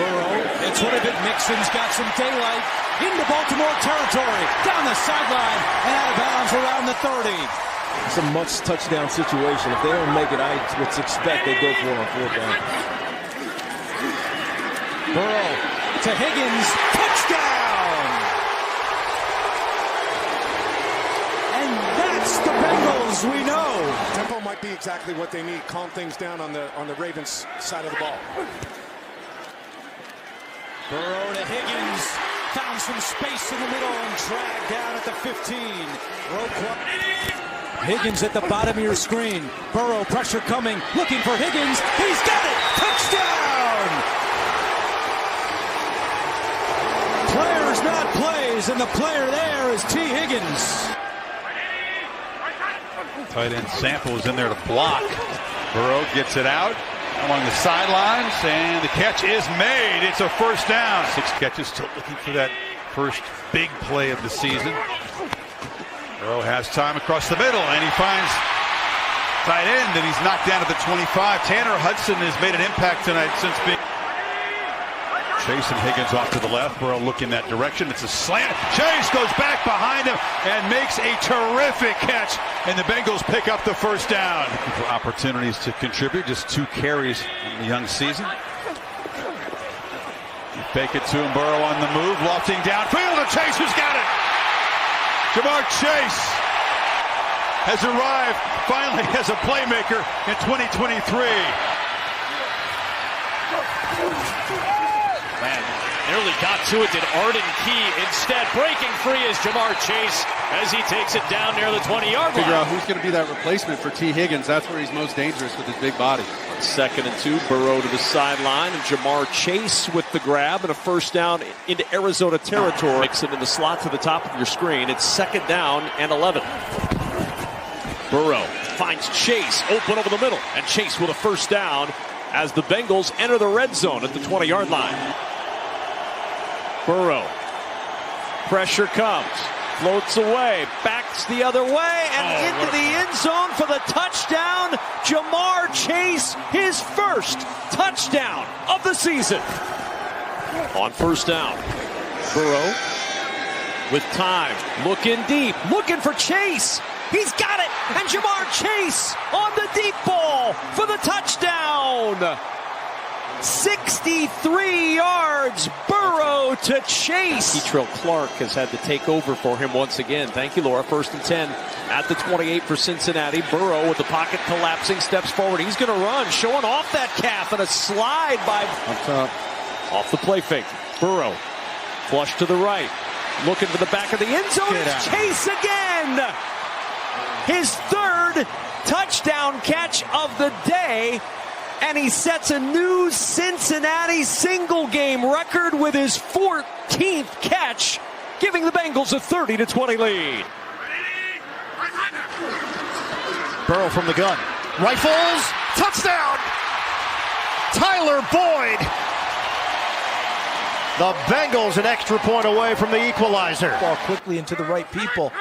Burrow, it's one of it. Mixon's got some daylight into Baltimore territory, down the sideline, and out of bounds around the 30. It's a much touchdown situation. If they don't make it, I would expect they go for it on fourth down. Burrow to Higgins, touchdown! And that's the Bengals we know. Tempo might be exactly what they need. Calm things down on the Ravens side of the ball. Burrow to Higgins, found some space in the middle and dragged down at the 15. Higgins at the bottom of your screen. Burrow, pressure coming, looking for Higgins. He's got it! Touchdown! Players, not plays, and the player there is T. Higgins. Tight end Sample is in there to block. Burrow gets it out along the sidelines, and the catch is made. It's a first down. 6 catches, still looking for that first big play of the season. Burrow has time across the middle, and he finds tight end, and he's knocked down at the 25. Tanner Hudson has made an impact tonight since being... Chase and Higgins off to the left. Burrow looking that direction. It's a slant. Chase goes back behind him and makes a terrific catch, and the Bengals pick up the first down. Looking for opportunities to contribute. Just 2 carries in the young season. You fake it to him. Burrow on the move, lofting downfield, and Chase has got it. Jamar Chase has arrived finally as a playmaker in 2023. Man, nearly got to it, did Arden Key. Instead, breaking free is Jamar Chase as he takes it down near the 20-yard line. Figure out who's going to be that replacement for T. Higgins. That's where he's most dangerous with his big body. 2nd and 2, Burrow to the sideline, and Jamar Chase with the grab and a first down into Arizona territory. Mixon in the slot to the top of your screen. It's 2nd down and 11. Burrow finds Chase open over the middle, and Chase with a first down as the Bengals enter the red zone at the 20-yard line. Burrow, pressure comes, floats away, backs the other way, and into the end zone for the touchdown. Jamar Chase, his first touchdown of the season. On first down, Burrow with time, looking deep, looking for Chase. He's got it, and Jamar Chase on the deep ball for the touchdown. 63 yards, Burrow to Chase. Keatrell Clark has had to take over for him once again. Thank you, Laura. 1st and 10 at the 28 for Cincinnati. Burrow with the pocket collapsing, steps forward. He's going to run, showing off that calf, and a slide by Up top. off the play fake. Burrow, flush to the right, looking for the back of the end zone. It's Chase again. His 3rd touchdown catch of the day. And he sets a new Cincinnati single-game record with his 14th catch, giving the Bengals a 30-20 lead. Burrow from the gun. Rifles. Touchdown. Tyler Boyd. The Bengals an extra point away from the equalizer. Ball quickly into the right people.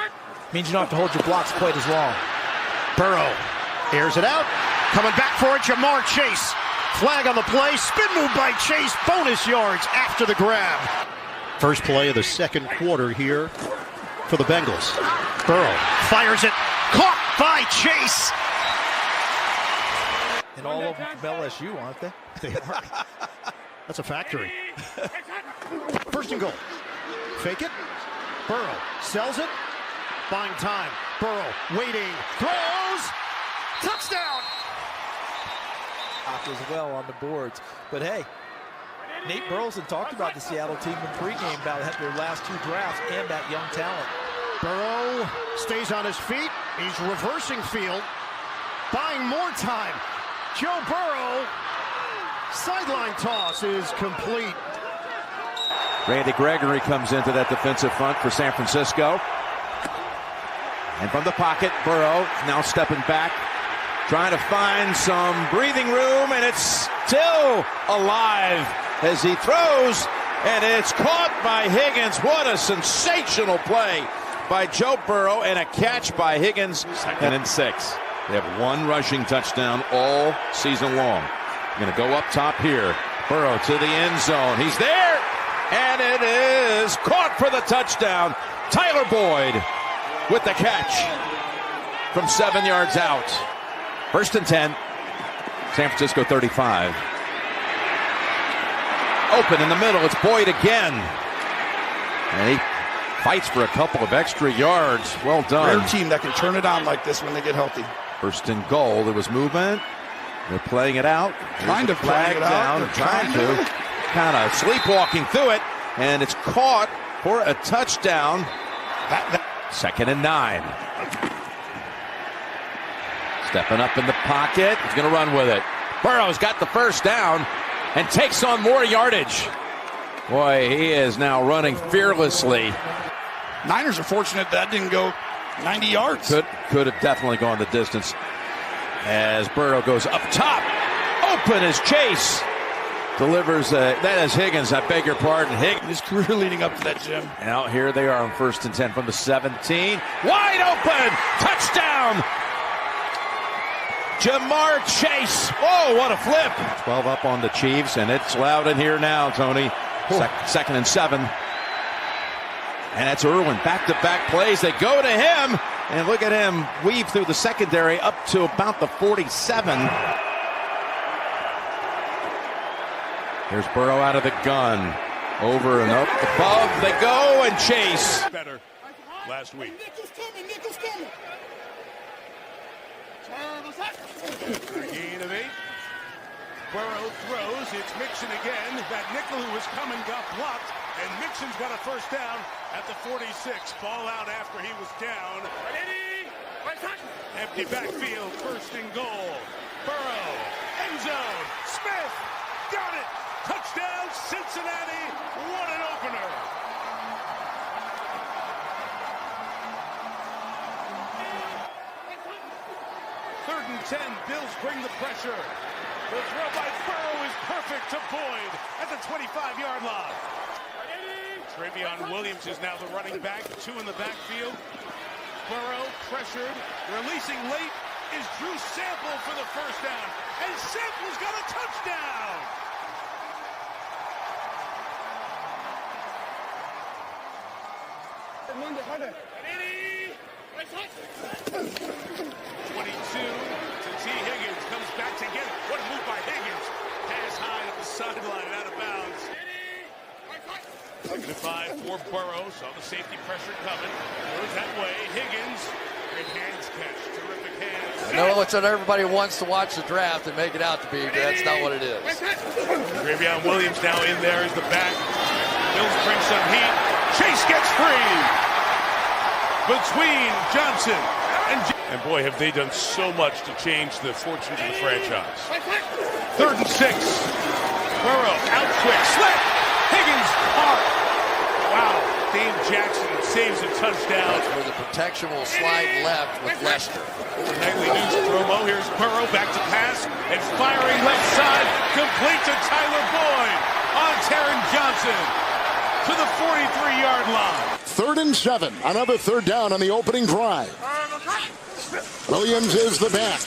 Means you don't have to hold your blocks quite as long. Burrow airs it out. Coming back for it, Jamar Chase. Flag on the play. Spin move by Chase. Bonus yards after the grab. First play of the 2nd quarter here for the Bengals. Burrow fires it. Caught by Chase. And all of them from LSU, aren't they? They are. That's a factory. 1st and goal. Fake it. Burrow sells it. Buying time. Burrow waiting. Throws. Touchdown. As well on the boards. But hey, Nate Burleson talked about the Seattle team in pregame about their last 2 drafts and that young talent. Burrow stays on his feet. He's reversing field. Buying more time. Joe Burrow. Sideline toss is complete. Randy Gregory comes into that defensive front for San Francisco. And from the pocket, Burrow now stepping back, trying to find some breathing room, and it's still alive as he throws, and it's caught by Higgins. What a sensational play by Joe Burrow, and a catch by Higgins. 2nd and 6. They have 1 rushing touchdown all season long. Going to go up top here. Burrow to the end zone. He's there, and it is caught for the touchdown. Tyler Boyd with the catch from 7 yards out. 1st and 10. San Francisco 35. Open in the middle. It's Boyd again. And he fights for a couple of extra yards. Well done. Rare team that can turn it on like this when they get healthy. 1st and goal. There was movement. They're playing it out. Trying to flag it down. out. Trying to. Kind of sleepwalking through it. And it's caught for a touchdown. 2nd and 9. Stepping up in the pocket. He's going to run with it. Burrow's got the 1st down and takes on more yardage. Boy, he is now running fearlessly. Niners are fortunate that didn't go 90 yards. Could have definitely gone the distance. As Burrow goes up top. Open is Chase. Delivers, that is Higgins, I beg your pardon. Higgins. His career leading up to that, Jim. Now here they are on 1st and 10 from the 17. Wide open! Touchdown! Jamar Chase. Oh, what a flip. 12 up on the Chiefs, and it's loud in here now, Tony. 2nd and 7. And that's Irwin. Back-to-back plays. They go to him, and look at him weave through the secondary up to about the 47. Here's Burrow out of the gun. Over and up above they go, and Chase. Better last week. Gain of 8. Burrow throws. It's Mixon again. That nickel who was coming got blocked, and Mixon's got a 1st down at the 46. Ball out after he was down. Empty backfield. 1st and goal. Burrow. End zone. Smith. Got it. Touchdown, Cincinnati. What an opener. Third and 10. Bills bring the pressure. The throw by Burrow is perfect to Boyd at the 25-yard line. Travion Williams is now the running back. 2 in the backfield. Burrow pressured. Releasing late is Drew Sample for the 1st down. And Sample's got a touchdown. Harder. 22 to T. Higgins. Comes back to get it. What a move by Higgins. Pass high at the sideline and out of bounds. 5 for Burrow. Saw the safety pressure coming. Goes that way. Higgins. Great hands catch. Terrific hands. I know it's what everybody wants to watch the draft and make it out to be, but that's not what it is. Travion Williams now in there as the back. Bills bring some heat. Chase gets free. Between Johnson and boy, have they done so much to change the fortunes of the franchise. 3rd and 6. Burrow out quick. Slip. Higgins caught. Wow. Dave Jackson saves a touchdown. That's where the protection will slide left with Lester. Nightly news promo. Here's Burrow back to pass and firing left side. Complete to Tyler Boyd on Taron Johnson to the 43-yard line. 3rd and 7. Another 3rd down on the opening drive. Williams is the back.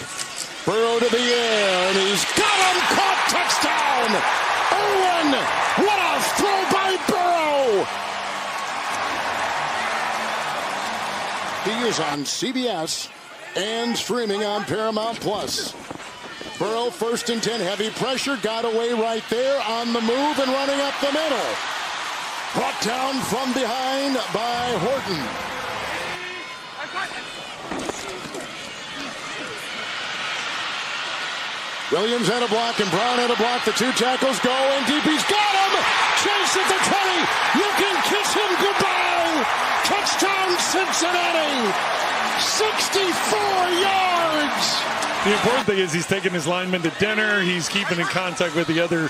Burrow to the air, and he's got him. Caught. Touchdown. Irwin. What a throw by Burrow. He is on CBS and streaming on Paramount Plus. Burrow 1st and 10. Heavy pressure. Got away right there on the move and running up the middle. Brought down from behind by Horton. Williams had a block and Brown had a block. The 2 tackles go and deep. He's got him. Chase at the 20. You can kiss him goodbye. Touchdown Cincinnati. 64 yards. The important thing is he's taking his linemen to dinner. He's keeping in contact with the other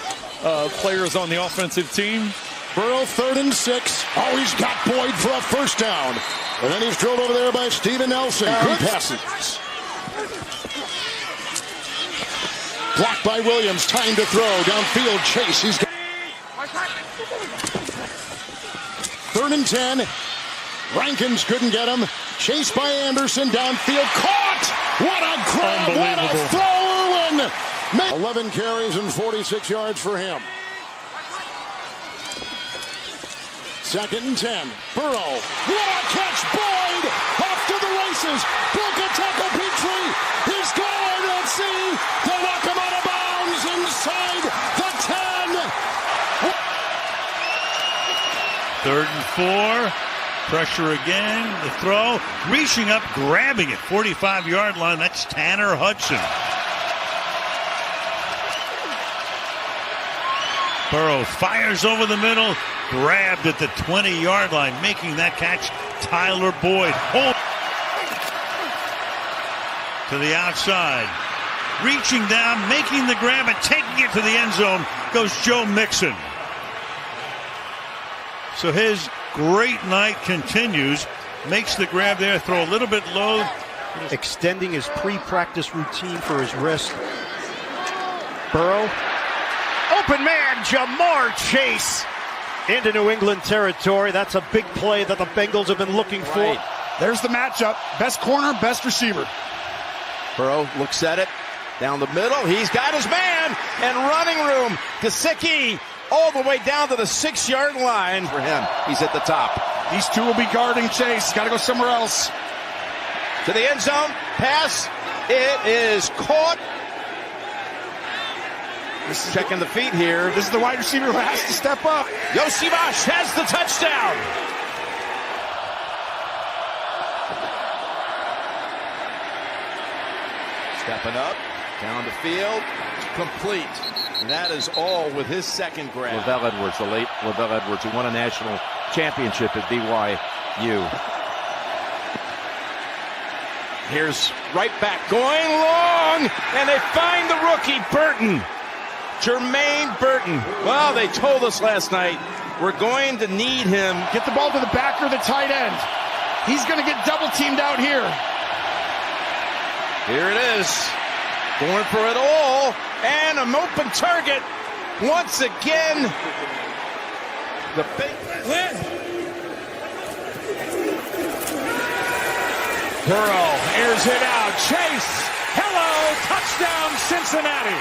players on the offensive team. Burrow 3rd and 6. Oh, he's got Boyd for a 1st down. And then he's drilled over there by Steven Nelson. Good passes. Blocked by Williams. Time to throw. Downfield. Chase. He's got 3rd and 10. Rankins couldn't get him. Chased by Anderson. Downfield. Caught. What a grab. What a throw. Irwin. 11 carries and 46 yards for him. 2nd and 10. Burrow. What a catch. Boyd off to the races. Broke a tackle. Petrie. He's gone. Let's see. They knock him out of bounds inside the 10. 3rd and 4. Pressure again. The throw. Reaching up, grabbing it. 45-yard line. That's Tanner Hudson. Burrow fires over the middle. Grabbed at the 20-yard line. Making that catch, Tyler Boyd. To the outside. Reaching down, making the grab, and taking it to the end zone goes Joe Mixon. So his great night continues. Makes the grab there, throw a little bit low. Extending his pre-practice routine for his wrist. Burrow. Open man, Jamar Chase into New England territory. That's a big play that the Bengals have been looking for. There's the matchup. Best corner, best receiver. Burrow looks at it. Down the middle. He's got his man and running room. Gesicki all the way down to the 6-yard line for him. He's at the top. These two will be guarding Chase. Got to go somewhere else. To the end zone. Pass. It is caught. Checking the feet here. This is the wide receiver who has to step up. Yosivash has the touchdown. Stepping up, down the field, complete. And that is all with his second grab. Lavelle Edwards, the late Lavelle Edwards, who won a national championship at BYU. Here's right back, going long, and they find the rookie, Burton. Jermaine Burton. Well, they told us last night, we're going to need him. Get the ball to the back or the tight end. He's going to get double teamed out here. Here it is. Going for it all. And an open target. Once again. The big win. Burrow airs it out. Chase. Hello. Touchdown, Cincinnati.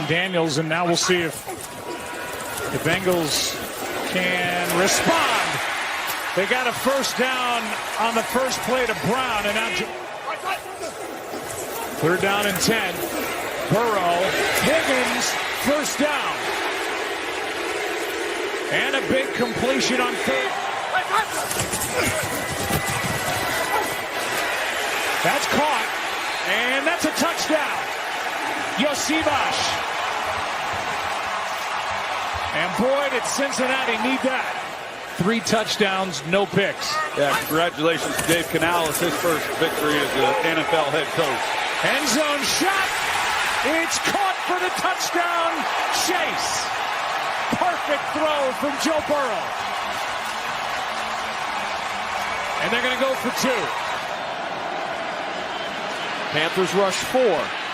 Daniels, and now we'll see if the Bengals can respond. They got a first down on the first play to Brown, and now 3rd down and 10. Burrow, Higgins, first down. And a big completion on 3rd. That's caught, and that's a touchdown. Yosivash. And boy, did Cincinnati need that. 3 touchdowns, no picks. Yeah, congratulations to Dave Canales, his first victory as the NFL head coach. End zone shot. It's caught for the touchdown. Chase. Perfect throw from Joe Burrow. And they're going to go for 2. Panthers rush 4.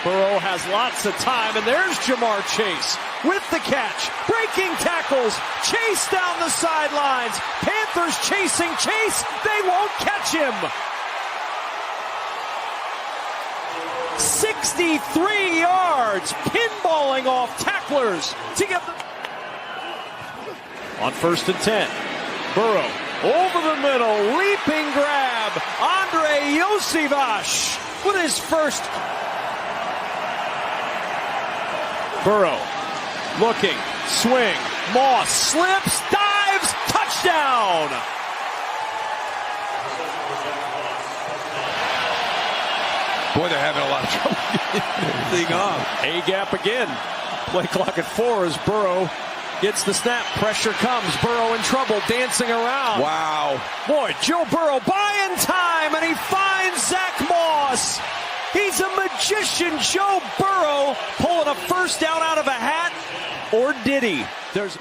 Burrow has lots of time, and there's Jamar Chase with the catch. Breaking tackles. Chase down the sidelines. Panthers chasing Chase. They won't catch him. 63 yards. Pinballing off tacklers to get the... On 1st and 10. Burrow over the middle. Leaping grab. Andre Yosivash with his first... Burrow looking, swing, Moss slips, dives, touchdown! Boy, they're having a lot of trouble getting this thing off. A-gap again. Play clock at 4 as Burrow gets the snap. Pressure comes. Burrow in trouble, dancing around. Wow. Boy, Joe Burrow buying time, and he finds Zach Moss. He's a magician, Joe Burrow, pulling a first down out of a hat. Or did he? There's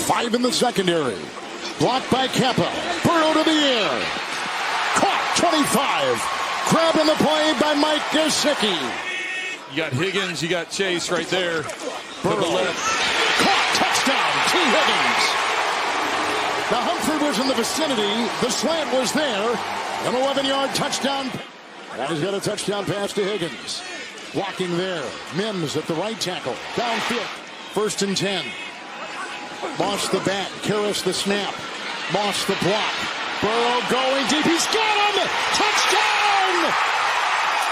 5 in the secondary. Blocked by Kappa. Burrow to the air. Caught, 25. Grab in the play by Mike Gesicki. You got Higgins, you got Chase right there. Burrow. Caught, touchdown, T. Higgins. Now Humphrey was in the vicinity. The slant was there. An 11-yard touchdown. And he's got a touchdown pass to Higgins. Blocking there. Mims at the right tackle. Downfield. 1st and 10. Moss the bat. Karras the snap. Moss the block. Burrow going deep. He's got him! Touchdown!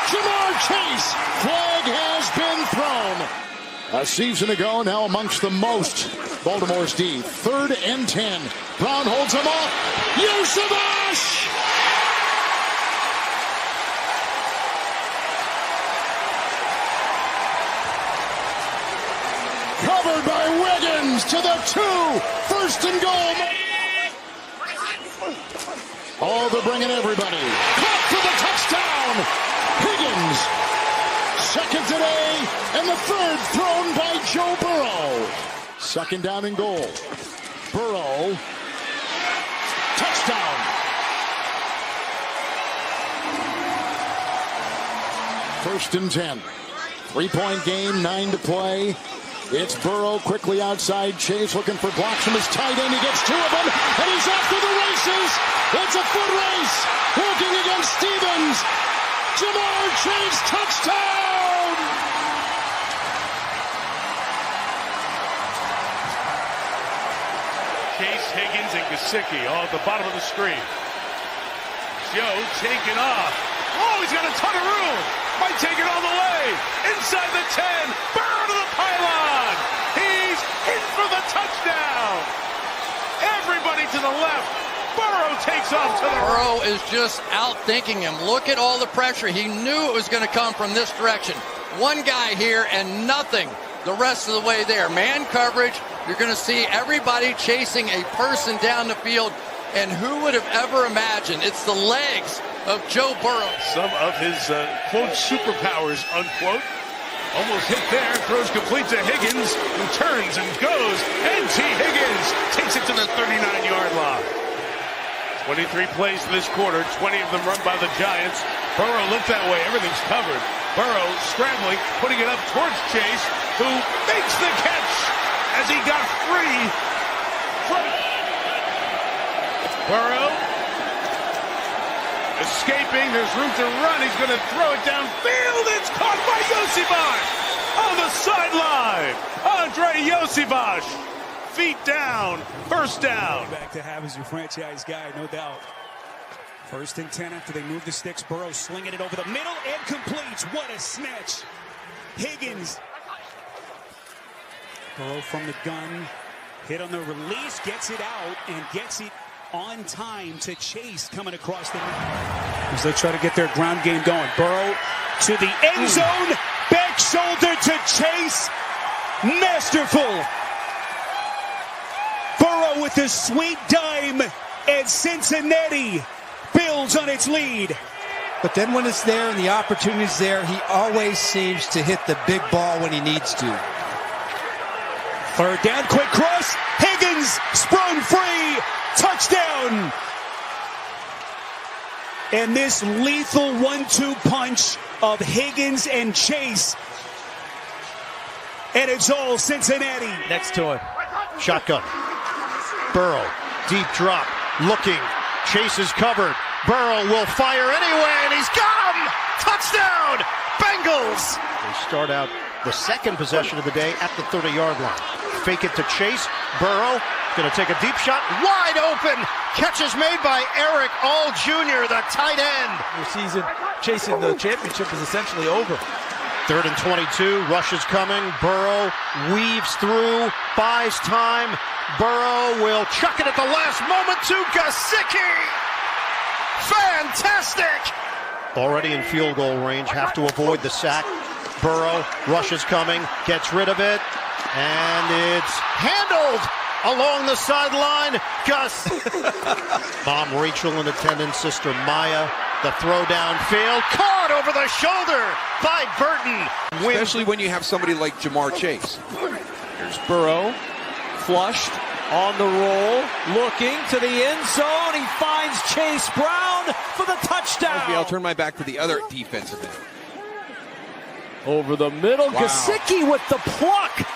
Jamar Chase. Flag has been thrown. A season ago, now amongst the most. Baltimore's D. 3rd and 10. Brown holds him off. Yusubash! Covered by Wiggins to the 2. 1st and goal. Oh, they're bringing everybody. Caught for the touchdown. Higgins. 2nd today, and the 3rd thrown by Joe Burrow. 2nd down and goal. Burrow. Touchdown. First and 10. 3-point game, 9 to play. It's Burrow quickly outside. Chase looking for blocks from his tight end. He gets 2 of them, and he's off to the races. It's a foot race. Working against Stevens. Jamar Chase, touchdown! Chase, Higgins, and Gesicki all at the bottom of the screen. Joe taking off. Oh, he's got a ton of room. Might take it all the way. Inside the 10. Burrow to the pylon. He's in for the touchdown. Everybody to the left. Burrow takes off to the right. Burrow is just outthinking him. Look at all the pressure. He knew it was going to come from this direction. One guy here and nothing the rest of the way there. Man coverage. You're going to see everybody chasing a person down the field. And who would have ever imagined? It's the legs of Joe Burrow. Some of his, quote, superpowers, unquote. Almost hit there. Throws complete to Higgins, who turns and goes. And T. Higgins takes it to the 39-yard line. 23 plays this quarter, 20 of them run by the Giants. Burrow looked that way. Everything's covered. Burrow scrambling, putting it up towards Chase, who makes the catch as he got free from Burrow. Escaping. There's room to run. He's going to throw it downfield. It's caught by Yusubash on the sideline. Andre Yusubash. Feet down. 1st down. Back to have as your franchise guy, no doubt. 1st and 10 after they move the sticks. Burrow slinging it over the middle and completes. What a snatch. Higgins. Burrow from the gun. Hit on the release. Gets it out and gets it on time to Chase coming across the middle. As they try to get their ground game going. Burrow to the end zone. Back shoulder to Chase. Masterful. Burrow with a sweet dime, and Cincinnati builds on its lead. But then when it's there and the opportunity's there, he always seems to hit the big ball when he needs to. 3rd down, quick cross. Higgins sprung free. Touchdown. And this lethal 1-2 punch of Higgins and Chase. And it's all Cincinnati. Next to him. Shotgun. Burrow, deep drop, looking. Chase is covered. Burrow will fire anyway, and he's got him! Touchdown! Bengals! They start out the 2nd possession of the day at the 30-yard line. Fake it to Chase. Burrow going to take a deep shot. Wide open! Catch is made by Eric All Jr., the tight end. Your season chasing the championship is essentially over. 3rd and 22. Rush is coming. Burrow weaves through, buys time. Burrow will chuck it at the last moment to Gesicki. Fantastic! Already in field goal range, have to avoid the sack. Burrow, Rush is coming, gets rid of it, and it's handled along the sideline. Gus. Mom Rachel in attendance, sister Maya. The throw downfield, caught over the shoulder by Burton. Especially when you have somebody like Jamar Chase. Here's Burrow, flushed, on the roll, looking to the end zone. He finds Chase Brown for the touchdown. Okay, I'll turn my back to the other defensive end. Over the middle, wow. Gesicki with the pluck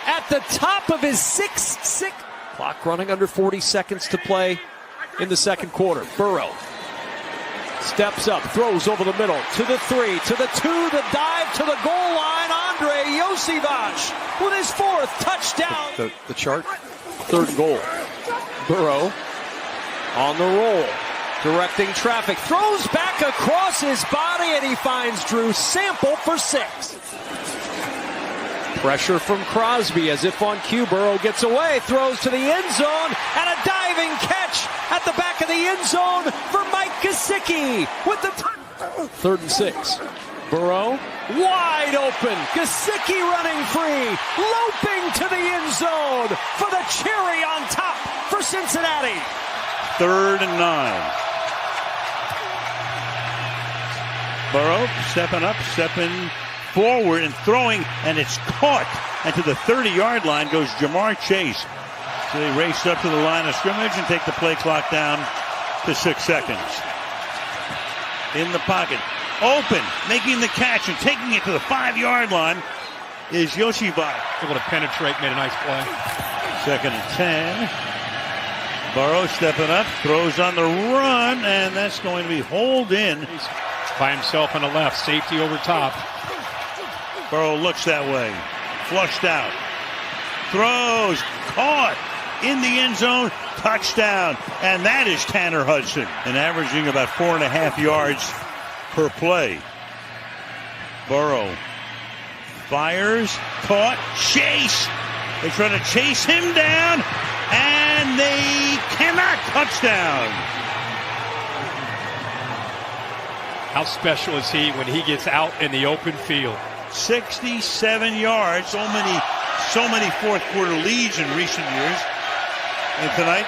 at the top of his 6-6. Clock running under 40 seconds to play in the 2nd quarter. Burrow Steps up, throws over the middle, to the 3, to the 2, the dive to the goal line. Andre Josivac with his 4th touchdown. The chart. 3rd and goal. Burrow on the roll, directing traffic, throws back across his body, and he finds Drew Sample for 6. Pressure from Crosby as if on cue. Burrow gets away, throws to the end zone, and a diving catch at the back of the end zone for Mike Gesicki with the 3rd and 6. Burrow wide open. Gesicki running free, loping to the end zone for the cherry on top for Cincinnati. 3rd and 9. Burrow stepping up, stepping forward and throwing, and it's caught. And to the 30-yard line goes Jamar Chase. So they race up to the line of scrimmage and take the play clock down to 6 seconds. In the pocket, open, making the catch and taking it to the 5-yard line is Josivac. Able to penetrate, made a nice play. 2nd and 10. Burrow stepping up, throws on the run, and that's going to be hauled in. He's by himself on the left, safety over top. Burrow looks that way, flushed out, throws, caught in the end zone, touchdown, and that is Tanner Hudson, and averaging about 4.5 yards per play. Burrow fires, caught, chase. They try to chase him down, and they cannot. Touchdown. How special is he when he gets out in the open field? 67 yards. So many fourth quarter leads in recent years. And tonight,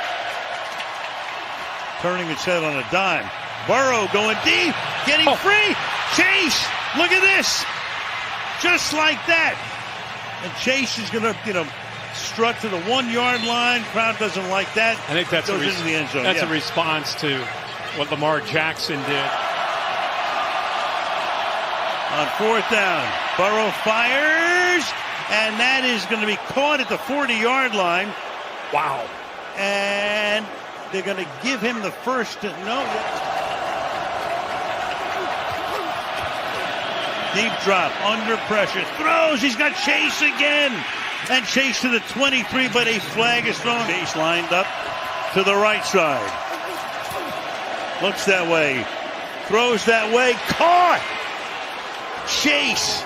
turning its head on a dime. Burrow going deep, getting free. Chase, look at this. Just like that. And Chase is going to, strut to the 1-yard line. Crowd doesn't like that. I think that's goes into the end zone. That's a response to what Lamar Jackson did. On 4th down, Burrow fires, and that is going to be caught at the 40-yard line. Wow. And they're going to give him the first. No. Deep drop, under pressure, throws. He's got Chase again. And Chase to the 23, but a flag is thrown. Chase lined up to the right side. Looks that way. Throws that way. Caught. Chase.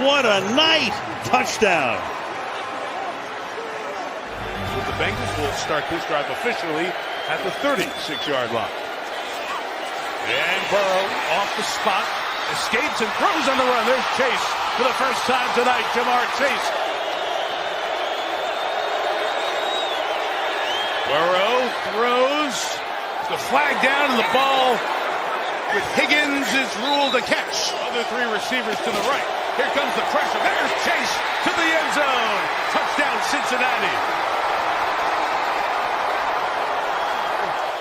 What a night. Touchdown. The Bengals will start this drive officially at the 36-yard line. And Burrow off the spot, escapes and throws on the run. There's Chase for the first time tonight. Jamar Chase. Burrow throws. The flag down and the ball with Higgins is ruled a catch. Other 3 receivers to the right. Here comes the pressure. There's Chase to the end zone. Touchdown Cincinnati.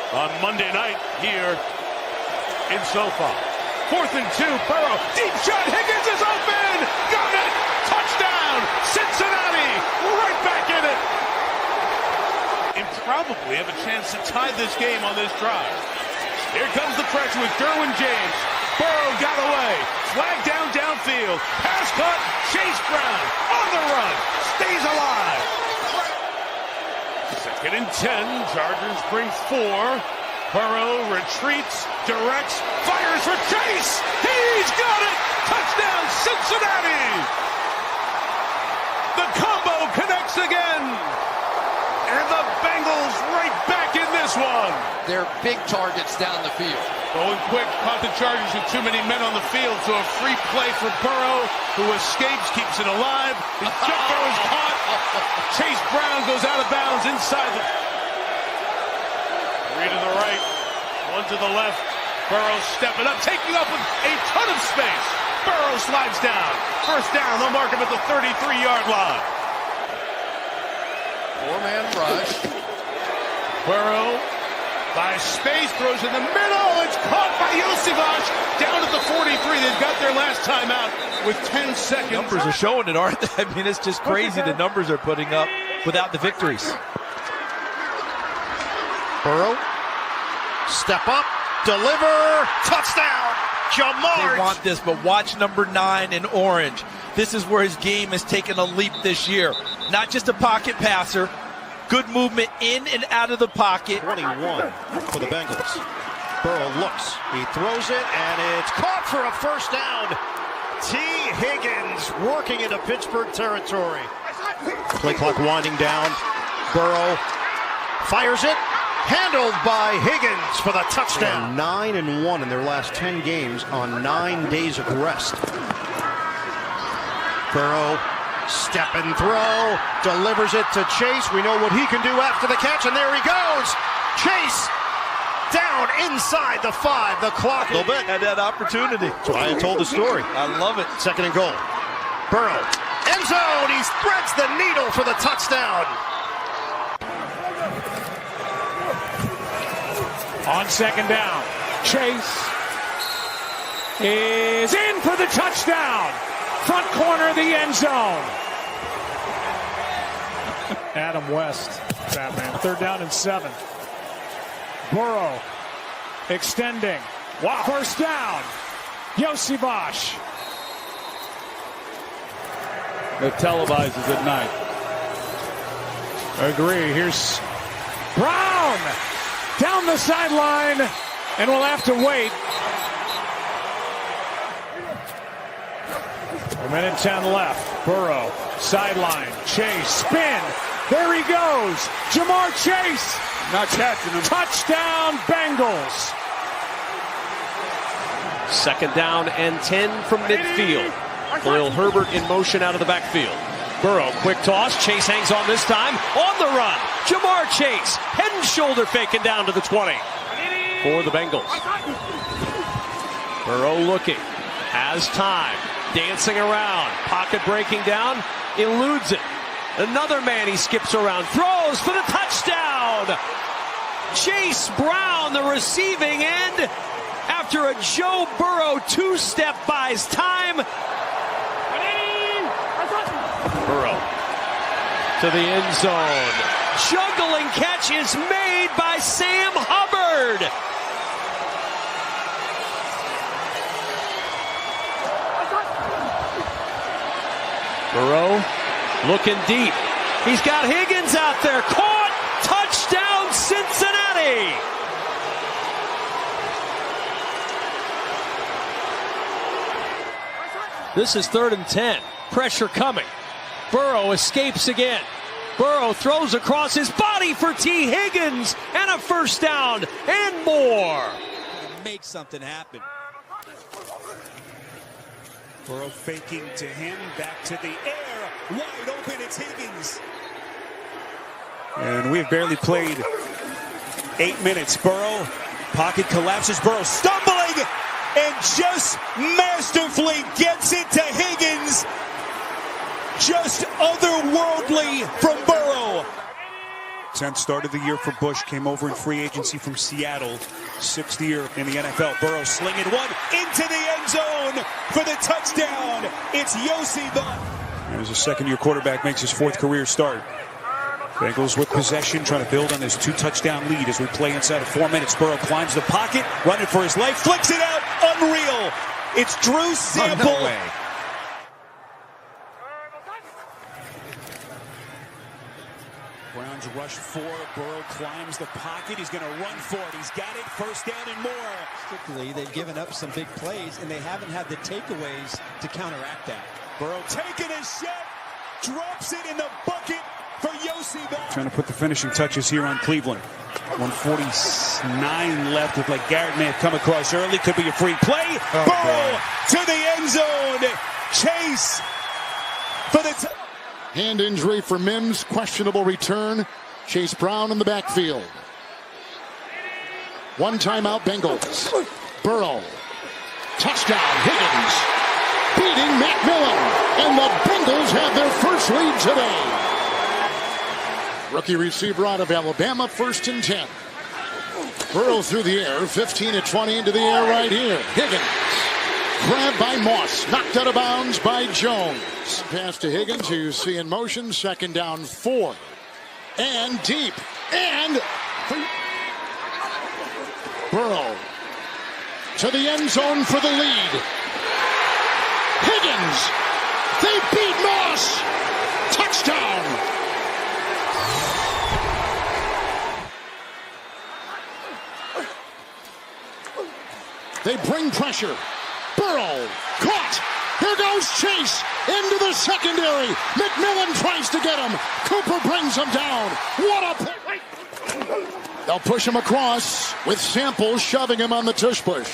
On Monday night here in SoFi. 4th and 2. Burrow. Deep shot. Higgins is open. Got it. Touchdown. Cincinnati. Right back in it. And probably have a chance to tie this game on this drive. Here comes the pressure with Derwin James. Burrow got away. Flag down downfield. Pass caught. Chase Brown on the run. Stays alive. 2nd and 10. Chargers bring 4. Burrow retreats, directs, fires for Chase. He's got it. Touchdown Cincinnati. The combo connects again. And the Bengals right back in this one. They're big targets down the field. Going quick, caught the Chargers with too many men on the field, so a free play for Burrow, who escapes, keeps it alive. His jump throw is caught. Chase Brown goes out of bounds inside the 3 to the right, 1 to the left. Burrow stepping up, taking up with a ton of space. Burrow slides down. First down, they'll mark him at the 33-yard line. 4-man rush. Burrow by space, throws in the middle. It's caught by Josivac down at the 43. They've got their last time out with 10 seconds. Numbers are showing it, aren't they? I mean, it's just crazy the numbers are putting up without the victories. Burrow, step up, Deliver. Touchdown. Jamar. They want this, but watch number 9 in orange. This is where his game has taken a leap this year. Not just a pocket passer. Good movement in and out of the pocket. 21 for the Bengals. Burrow looks. He throws it, and it's caught for a first down. T. Higgins working into Pittsburgh territory. Play clock winding down. Burrow fires it. Handled by Higgins for the touchdown. 9-1 in their last 10 games on 9 days of rest. Burrow, step and throw, delivers it to Chase. We know what he can do after the catch, and there he goes. Chase down inside the 5. The clock. A little bit. Had that opportunity. That's why I told the story. I love it. 2nd and goal. Burrow, end zone. He threads the needle for the touchdown. On 2nd down, Chase is in for the touchdown. Front corner of the end zone. Adam West, Batman. 3rd down and 7. Burrow extending. Wow. 1st down. Yosivash. It televises at night. Agree. Here's Brown down the sideline, and we'll have to wait. 1:10 left. Burrow, sideline, Chase, spin. There he goes. Jamar Chase. Not catching him. Touchdown, Bengals. 2nd down and 10 from midfield. Khalil Herbert in motion out of the backfield. Burrow, quick toss. Chase hangs on this time. On the run. Jamar Chase, head and shoulder faking down to the 20 for the Bengals. Burrow looking, has time, dancing around, pocket breaking down, eludes it. Another man he skips around, throws for the touchdown. Chase Brown, the receiving end, after a Joe Burrow 2-step buys time. Burrow to the end zone. Juggling catch is made by Sam Hubbard. Burrow looking deep. He's got Higgins out there. Caught. Touchdown, Cincinnati. This is 3rd and 10. Pressure coming. Burrow escapes again. Burrow throws across his body for T. Higgins and a 1st down and more. Make something happen. Burrow faking to him, back to the air, wide open, it's Higgins. And we have barely played 8 minutes. Burrow, pocket collapses, Burrow stumbling and just masterfully gets it to Higgins. Just otherworldly from Burrow. 10th start of the year for Bush, came over in free agency from Seattle. 6th year in the NFL. Burrow slinging one into the end zone for the touchdown. It's Yosivash. As a 2nd-year quarterback makes his 4th career start. Bengals with possession, trying to build on this 2-touchdown lead as we play inside of 4 minutes. Burrow climbs the pocket, running for his life, flicks it out. Unreal. It's Drew Sample. Oh, no way. Browns rush 4. Burrow climbs the pocket. He's going to run for it. He's got it. 1st down and more. Particularly, they've given up some big plays, and they haven't had the takeaways to counteract that. Burrow taking a shot. Drops it in the bucket for Yosivash. Trying to put the finishing touches here on Cleveland. 1:49 left. Looked like Garrett may have come across early. Could be a free play. Burrow to the end zone. Chase for the hand injury for Mims. Questionable return. Chase Brown in the backfield. 1 timeout Bengals. Burrow. Touchdown Higgins. Beating McMillan. And the Bengals have their first lead today. Rookie receiver out of Alabama, 1st and 10. Burrow through the air, 15-20 into the air right here. Higgins. Grabbed by Moss. Knocked out of bounds by Jones. Pass to Higgins, who you see in motion. 2nd down 4. And deep. And Burrow to the end zone for the lead. Higgins, they beat Moss. Touchdown. They bring pressure. Burrow, caught. Here goes Chase into the secondary. McMillan tries to get him. Cooper brings him down. What a play. They'll push him across with Samples shoving him on the tush push.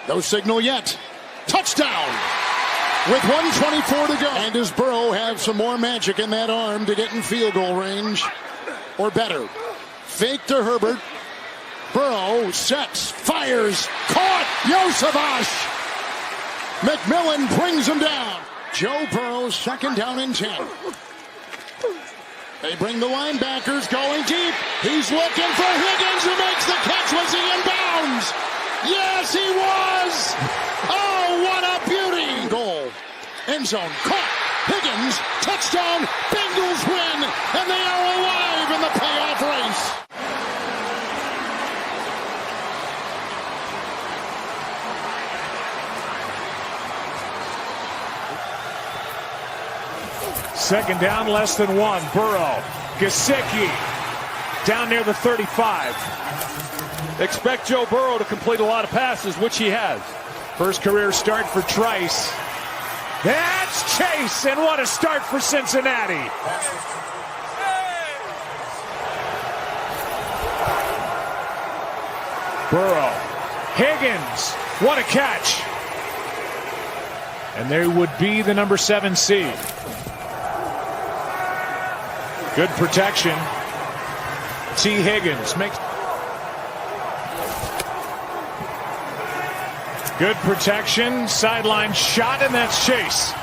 No signal yet. Touchdown with 1:24 to go. And does Burrow have some more magic in that arm to get in field goal range? Or better. Fake to Herbert. Burrow sets, fires, caught. Yosevash. McMillan brings him down. Joe Burrow, second down and 10. They bring the linebackers going deep. He's looking for Higgins, who makes the catch. Was he in bounds? Yes, he was. Oh, what a beauty. Goal. End zone. Caught. Higgins. Touchdown. Bengals win. And they are alive in the playoff race. Second down, less than one. Burrow. Gesicki down near the 35. Expect Joe Burrow to complete a lot of passes, which he has. First career start for Trice. That's Chase, and what a start for Cincinnati. Burrow. Higgins. What a catch. And they would be the number 7 seed. Good protection. T. Higgins makes good protection. Sideline shot, and that's Chase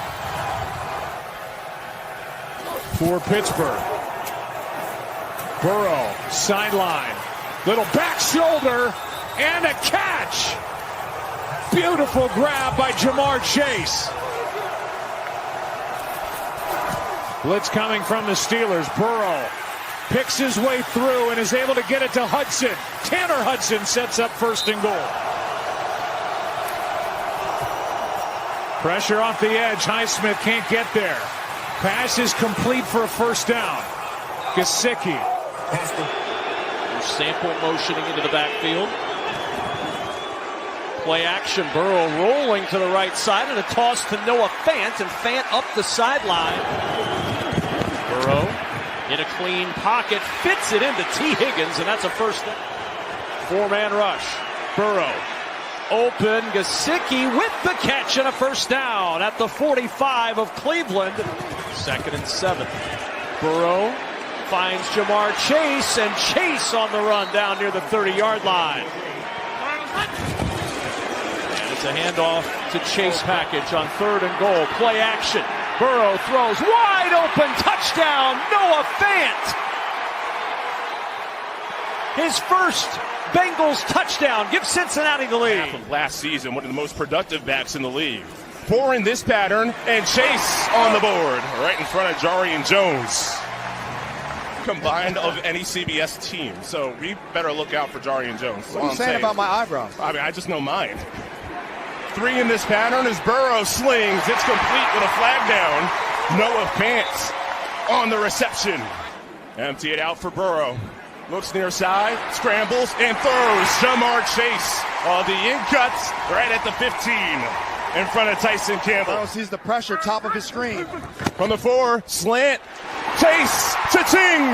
for Pittsburgh. Burrow, sideline. Little back shoulder, and a catch. Beautiful grab by Jamar Chase. Blitz coming from the Steelers. Burrow picks his way through and is able to get it to Hudson. Tanner Hudson sets up first and goal. Pressure off the edge. Highsmith can't get there. Pass is complete for a first down. Gesicki. Sample motioning into the backfield. Play action. Burrow rolling to the right side, and a toss to Noah Fant, and Fant up the sideline. Burrow in a clean pocket, fits it into T. Higgins, and that's a first down. Four-man rush. Burrow open. Gesicki with the catch and a first down at the 45 of Cleveland. 2nd and 7. Burrow finds Jamar Chase, and Chase on the run down near the 30-yard line. And it's a handoff to Chase package on 3rd and goal. Play action. Burrow throws wide open. Touchdown, Noah Fant. His first Bengals touchdown gives Cincinnati the lead. Half of last season, one of the most productive backs in the league. 4 in this pattern, and Chase on the board, right in front of Jarian Jones. Combined of any CBS team, so we better look out for Jarian Jones. What are you saying about my eyebrows? I mean, I just know mine. 3 in this pattern as Burrow slings. It's complete with a flag down. Noah Fant on the reception. Empty it out for Burrow. Looks near side, scrambles, and throws. Jamar Chase on the in cuts right at the 15 in front of Tyson Campbell. Burrow sees the pressure, top of his screen. From the 4, slant, Chase to Ting.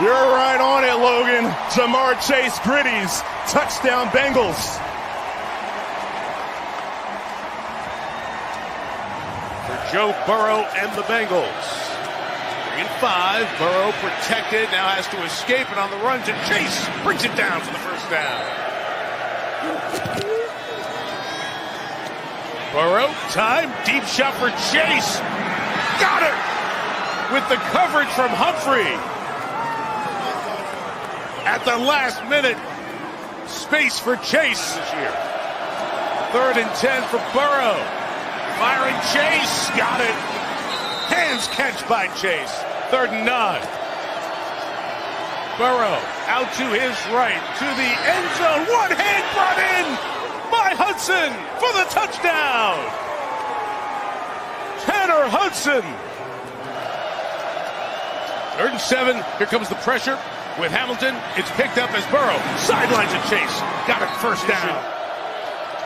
You're right on it, Logan. Jamar Chase, Gritties, touchdown Bengals. For Joe Burrow and the Bengals. 3 and 5, Burrow protected, now has to escape, and on the run to Chase, brings it down for the first down. Burrow, time, deep shot for Chase. Got it! With the coverage from Humphrey. At the last minute, space for Chase this year. 3rd and 10 for Burrow. Firing Chase, got it. Hands catch by Chase. 3rd and 9. Burrow out to his right, to the end zone. One hand brought in. Hudson for the touchdown. Tanner Hudson. 3rd and 7. Here comes the pressure with Hamilton. It's picked up as Burrow sidelines a Chase. Got it first down.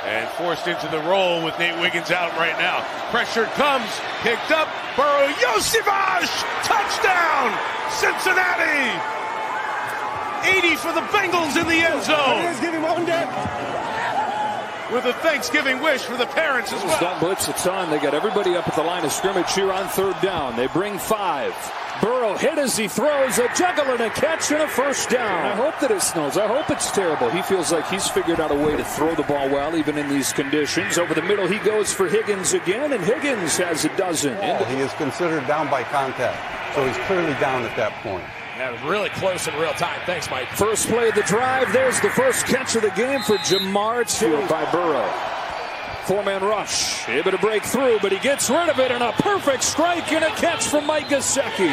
And forced into the roll with Nate Wiggins out right now. Pressure comes, picked up. Burrow, Yosivas, touchdown, Cincinnati. 80 for the Bengals in the end zone. With a Thanksgiving wish for the parents as well. Don't blitz a ton. They got everybody up at the line of scrimmage here on 3rd down. They bring 5. Burrow hit as he throws, a juggle and a catch and a first down. I hope that it snows. I hope it's terrible. He feels like he's figured out a way to throw the ball well, even in these conditions. Over the middle, he goes for Higgins again, and Higgins has a dozen. He is considered down by contact, so he's clearly down at that point. That was really close in real time. Thanks, Mike. First play of the drive. There's the first catch of the game for Jamar Chase by Burrow. 4-man rush, able to break through, but he gets rid of it, and a perfect strike and a catch from Mike Gesicki.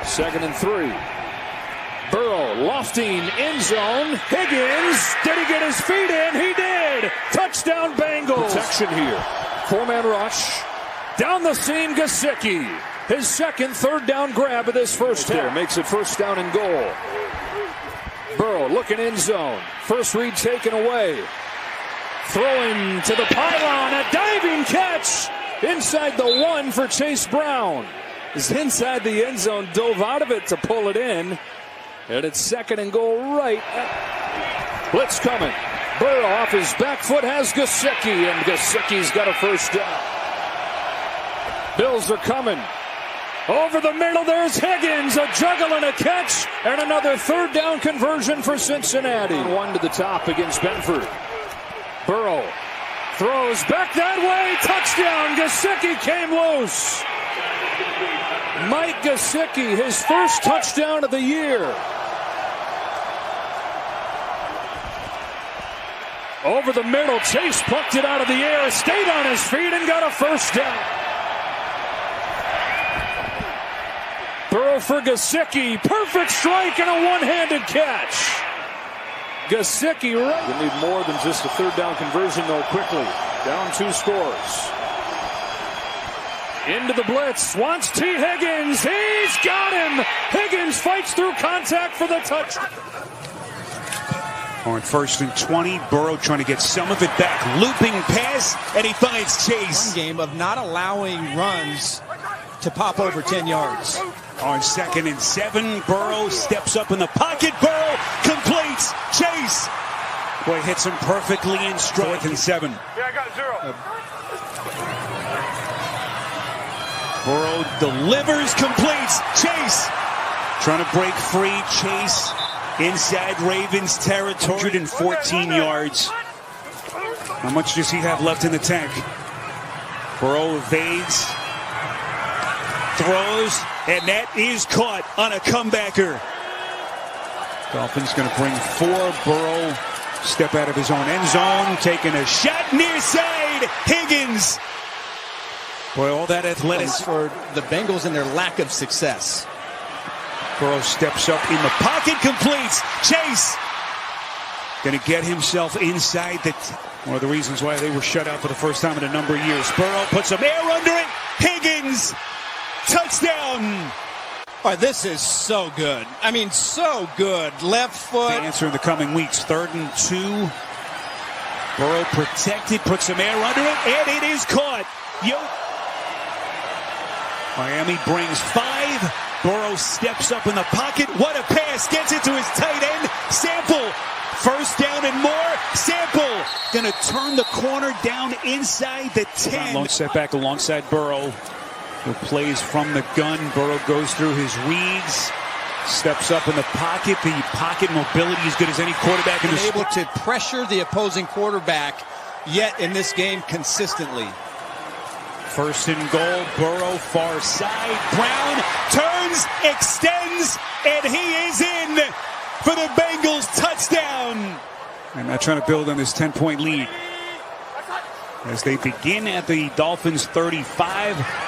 2nd and 3. Burrow lofting end zone. Higgins, did he get his feet in? He did. Touchdown Bengals. Protection here. 4-man rush. Down the seam, Gesicki. His 2nd 3rd down grab of this first half. Makes it 1st down and goal. Burrow looking end zone. First read taken away. Throwing to the pylon, a diving catch inside the 1 for Chase Brown. Is inside the end zone, dove out of it to pull it in. And it's 2nd and goal right. Blitz coming. Burrow off his back foot has Gesicki, and Gesicki's got a first down. Bills are coming. Over the middle, there's Higgins, a juggle and a catch, and another 3rd down conversion for Cincinnati. 1 to the top against Benford. Burrow throws back that way, touchdown, Gesicki came loose. Mike Gesicki, his first touchdown of the year. Over the middle, Chase plucked it out of the air, stayed on his feet, and got a first down. Burrow for Gesicki, perfect strike and a one-handed catch. Gesicki, you need more than just a 3rd down conversion, though, quickly. Down 2 scores. Into the blitz, wants T. Higgins. He's got him. Higgins fights through contact for the touchdown. On 1st and 20, Burrow trying to get some of it back. Looping pass, and he finds Chase. One game of not allowing runs to pop over 10 yards. On 2nd and 7, Burrow steps up in the pocket. Burrow completes. Chase. Boy, hits him perfectly in strike. 4th and 7. Yeah, I got 0. Burrow delivers, completes. Chase trying to break free. Chase inside Ravens territory. 114 yards. How much does he have left in the tank? Burrow evades. Throws, and that is caught on a comebacker. Dolphins going to bring 4. Burrow step out of his own end zone, taking a shot near side. Higgins. Boy, all that athleticism for the Bengals and their lack of success. Burrow steps up in the pocket, completes. Chase going to get himself inside the. One of the reasons why they were shut out for the first time in a number of years. Burrow puts some air under it. Higgins. Touchdown! Oh, this is so good. I mean, so good. Left foot. The answer in the coming weeks. 3rd and 2. Burrow protected, put some air under it, and it is caught. Miami brings 5. Burrow steps up in the pocket. What a pass. Gets it to his tight end. Sample. First down and more. Sample. Going to turn the corner down inside the 10. Long setback alongside Burrow. Who plays from the gun. Burrow goes through his reads. Steps up in the pocket. The pocket mobility as good as any quarterback in the able to pressure the opposing quarterback, yet in this game consistently. 1st and goal. Burrow far side. Brown turns, extends, and he is in for the Bengals touchdown. And not trying to build on this 10-point lead. As they begin at the Dolphins 35.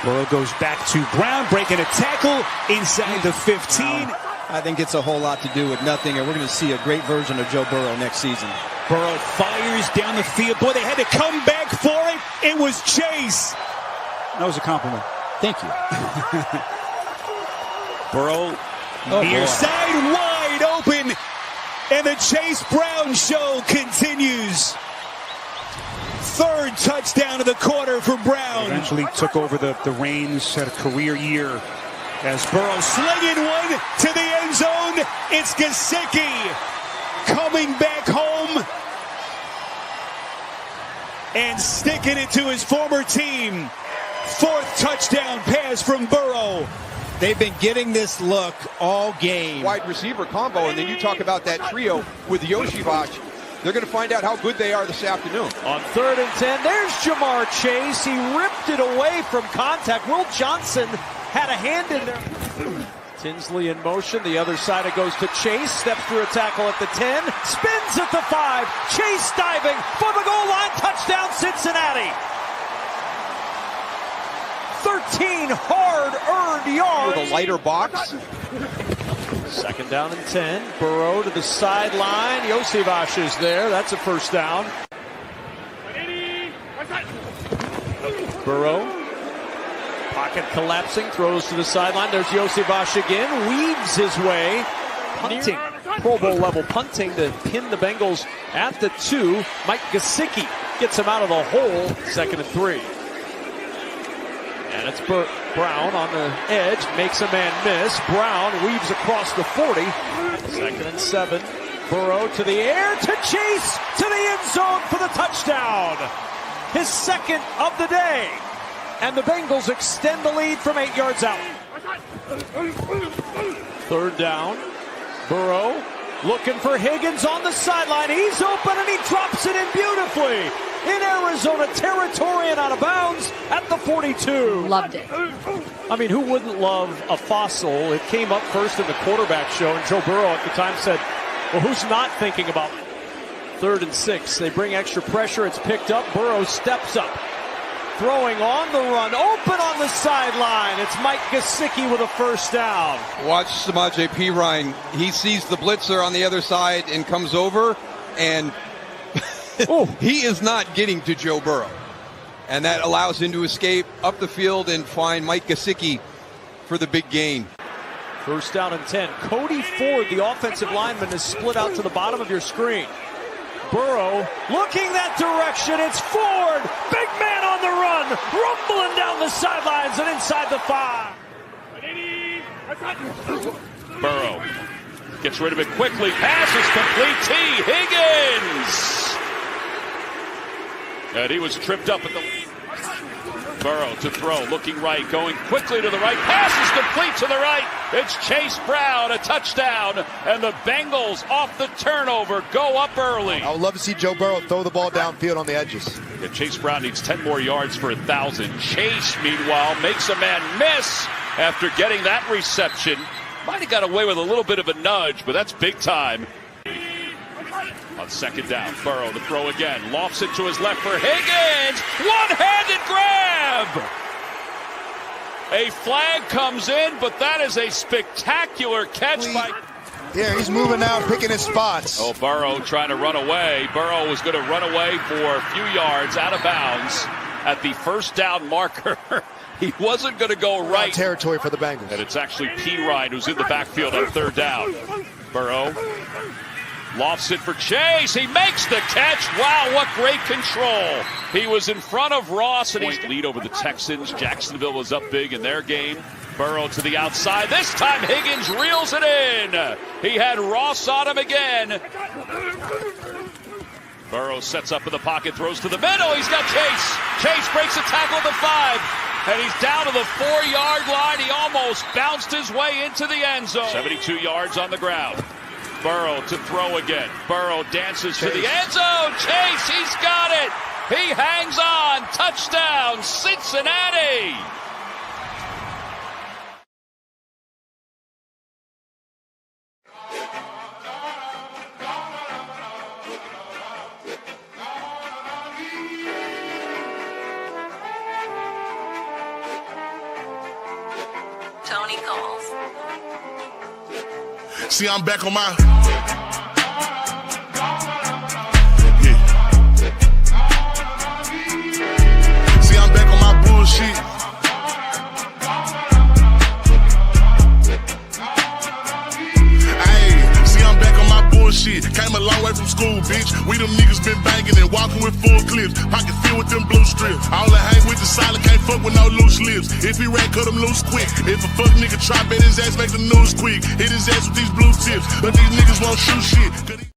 Burrow goes back to Brown, breaking a tackle inside the 15. I think it's a whole lot to do with nothing, and we're going to see a great version of Joe Burrow next season. Burrow fires down the field. Boy, they had to come back for it. It was Chase. That was a compliment. Thank you. Burrow near side, wide open. And the Chase Brown show continues. Third touchdown of the quarter for Brown. Eventually took over the reins, had a career year. As Burrow slinging one to the end zone, it's Gesicki coming back home and sticking it to his former team. Fourth touchdown pass from Burrow. They've been getting this look all game. Wide receiver combo, and then you talk about that trio with Yoshivash. They're going to find out how good they are this afternoon. On 3rd and 10, there's Jamar Chase. He ripped it away from contact. Will Johnson had a hand in there. Tinsley in motion. The other side it goes to Chase. Steps through a tackle at the 10. Spins at the 5. Chase diving for the goal line. Touchdown Cincinnati. 13 hard-earned yards. With a lighter box. 2nd down and 10. Burrow to the sideline. Yoshivash is there. That's a first down. Burrow. Pocket collapsing. Throws to the sideline. There's Yoshivash again. Weaves his way. Punting. Pro Bowl level punting to pin the Bengals at the 2. Mike Gesicki gets him out of the hole. 2nd and 3. And it's Brown on the edge, makes a man miss. Brown weaves across the 40. 2nd and 7. Burrow to the air, to Chase, to the end zone for the touchdown. His 2nd of the day. And the Bengals extend the lead from 8 yards out. 3rd down. Burrow looking for Higgins on the sideline. He's open and he drops it in beautifully. In Arizona territory and out of bounds at the 42. Loved it. I mean, who wouldn't love a fossil? It came up first in the quarterback show, and Joe Burrow at the time said, well, who's not thinking about 3rd and 6? They bring extra pressure. It's picked up. Burrow steps up. Throwing on the run. Open on the sideline. It's Mike Gesicki with a first down. Watch Samaje Perine. He sees the blitzer on the other side and comes over, and he is not getting to Joe Burrow. And that allows him to escape up the field and find Mike Gesicki for the big gain. 1st down and 10. Cody Ford, the offensive lineman, is split out to the bottom of your screen. Burrow looking that direction. It's Ford. Big man on the run. Rumbling down the sidelines and inside the 5. Burrow gets rid of it quickly. Passes complete. T. Higgins. And he was tripped up at the... Burrow to throw, looking right, going quickly to the right. Pass is complete to the right. It's Chase Brown, a touchdown. And the Bengals off the turnover go up early. I would love to see Joe Burrow throw the ball downfield on the edges. Yeah, Chase Brown needs 10 more yards for 1,000. Chase, meanwhile, makes a man miss after getting that reception. Might have got away with a little bit of a nudge, but that's big time. On 2nd down, Burrow to throw again. Lofts it to his left for Higgins. One-handed grab. A flag comes in, but that is a spectacular catch by... Yeah, he's moving now, picking his spots. Oh, Burrow trying to run away. Burrow was going to run away for a few yards out of bounds at the 1st down marker. He wasn't going to go right. Territory for the Bengals. And it's actually Perine who's in the backfield on 3rd down. Burrow lofts it for Chase. He makes the catch. Wow, what great control. He was in front of Ross, and he's lead over the Texans. Jacksonville was up big in their game. Burrow to the outside. This time Higgins reels it in. He had Ross on him again. Burrow sets up in the pocket, throws to the middle. He's got Chase. Chase breaks a tackle at the 5. And he's down to the 4-yard line. He almost bounced his way into the end zone. 72 yards on the ground. Burrow to throw again. Burrow dances to the end zone. Chase, he's got it. He hangs on. Touchdown, Cincinnati. Tony calls. See, I'm back on my. shit. Came a long way from school, bitch. We them niggas been banging and walking with full clips. Pocket filled with them blue strips. All I hang with the solid, can't fuck with no loose lips. If he rat, cut him loose quick. If a fuck nigga try, bet his ass make the news quick. Hit his ass with these blue tips, but these niggas won't shoot shit.